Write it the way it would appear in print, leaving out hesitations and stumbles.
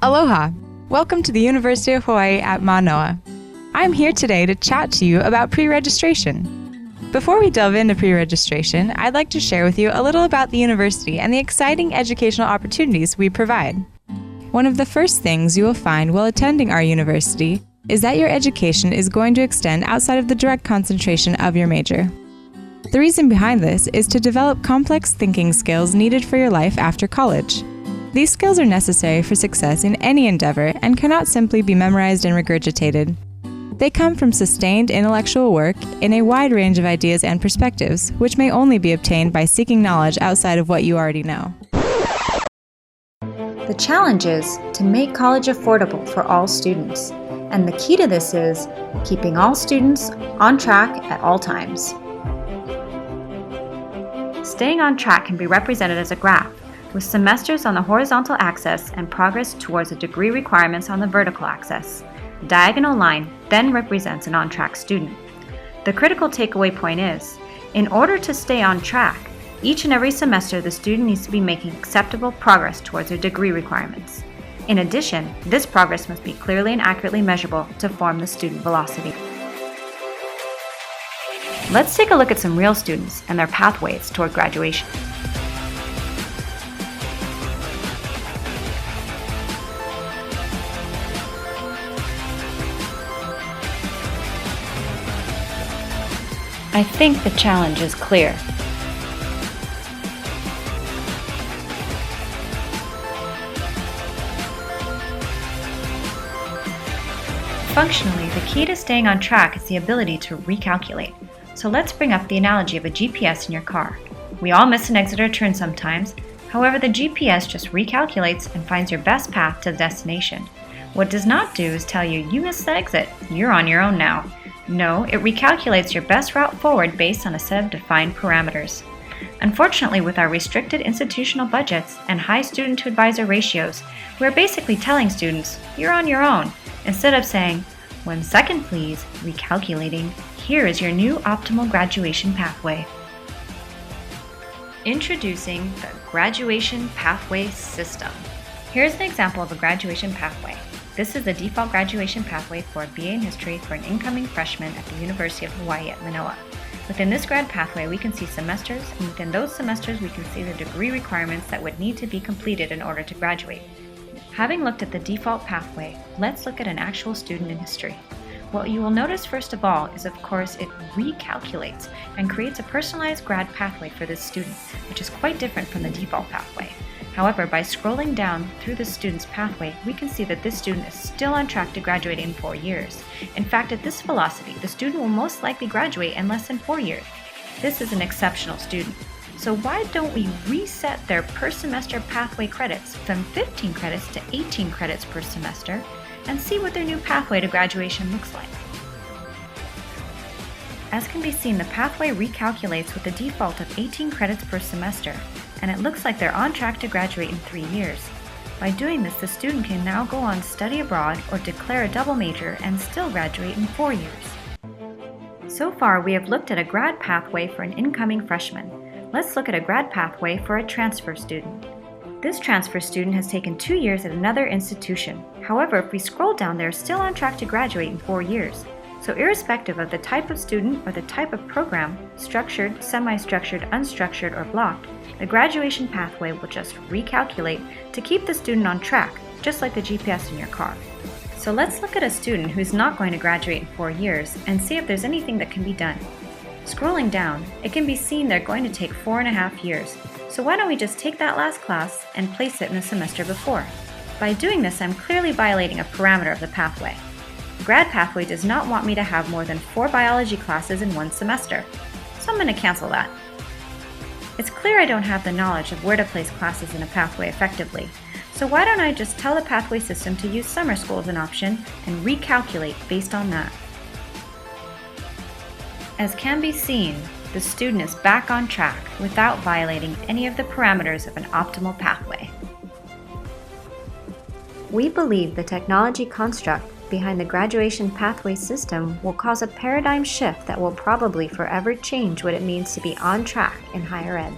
Aloha! Welcome to the University of Hawaii at Manoa. I'm here today to chat to you about pre-registration. Before we delve into pre-registration, I'd like to share with you a little about the university and the exciting educational opportunities we provide. One of the first things you will find while attending our university is that your education is going to extend outside of the direct concentration of your major. The reason behind this is to develop complex thinking skills needed for your life after college. These skills are necessary for success in any endeavor and cannot simply be memorized and regurgitated. They come from sustained intellectual work in a wide range of ideas and perspectives, which may only be obtained by seeking knowledge outside of what you already know. The challenge is to make college affordable for all students, and the key to this is keeping all students on track at all times. Staying on track can be represented as a graph, with semesters on the horizontal axis and progress towards the degree requirements on the vertical axis. The diagonal line then represents an on-track student. The critical takeaway point is, in order to stay on track, each and every semester the student needs to be making acceptable progress towards their degree requirements. In addition, this progress must be clearly and accurately measurable to form the student velocity. Let's take a look at some real students and their pathways toward graduation. I think the challenge is clear. Functionally, the key to staying on track is the ability to recalculate. So let's bring up the analogy of a GPS in your car. We all miss an exit or turn sometimes. However, the GPS just recalculates and finds your best path to the destination. What it does not do is tell you, you missed the exit, you're on your own now. No, it recalculates your best route forward based on a set of defined parameters. Unfortunately, with our restricted institutional budgets and high student-to-advisor ratios, we're basically telling students, you're on your own, instead of saying, 1 second please, recalculating, here is your new optimal graduation pathway. Introducing the Graduation Pathway System. Here's an example of a graduation pathway. This is the default graduation pathway for a BA in History for an incoming freshman at the University of Hawaii at Manoa. Within this grad pathway, we can see semesters, and within those semesters, we can see the degree requirements that would need to be completed in order to graduate. Having looked at the default pathway, let's look at an actual student in history. What you will notice first of all is, of course, it recalculates and creates a personalized grad pathway for this student, which is quite different from the default pathway. However, by scrolling down through the student's pathway, we can see that this student is still on track to graduate in 4 years. In fact, at this velocity, the student will most likely graduate in less than 4 years. This is an exceptional student. So why don't we reset their per semester pathway credits from 15 credits to 18 credits per semester and see what their new pathway to graduation looks like. As can be seen, the pathway recalculates with a default of 18 credits per semester, and it looks like they're on track to graduate in 3 years. By doing this, the student can now go on to study abroad or declare a double major and still graduate in 4 years. So far, we have looked at a grad pathway for an incoming freshman. Let's look at a grad pathway for a transfer student. This transfer student has taken 2 years at another institution. However, if we scroll down, they're still on track to graduate in 4 years. So irrespective of the type of student or the type of program, structured, semi-structured, unstructured, or blocked, the graduation pathway will just recalculate to keep the student on track, just like the GPS in your car. So let's look at a student who's not going to graduate in 4 years and see if there's anything that can be done. Scrolling down, it can be seen they're going to take 4.5 years. So why don't we just take that last class and place it in the semester before? By doing this, I'm clearly violating a parameter of the pathway. The grad pathway does not want me to have more than 4 biology classes in 1 semester, so I'm going to cancel that. It's clear I don't have the knowledge of where to place classes in a pathway effectively, so why don't I just tell the pathway system to use summer school as an option and recalculate based on that. As can be seen, the student is back on track without violating any of the parameters of an optimal pathway. We believe the technology construct behind the graduation pathway system will cause a paradigm shift that will probably forever change what it means to be on track in higher ed.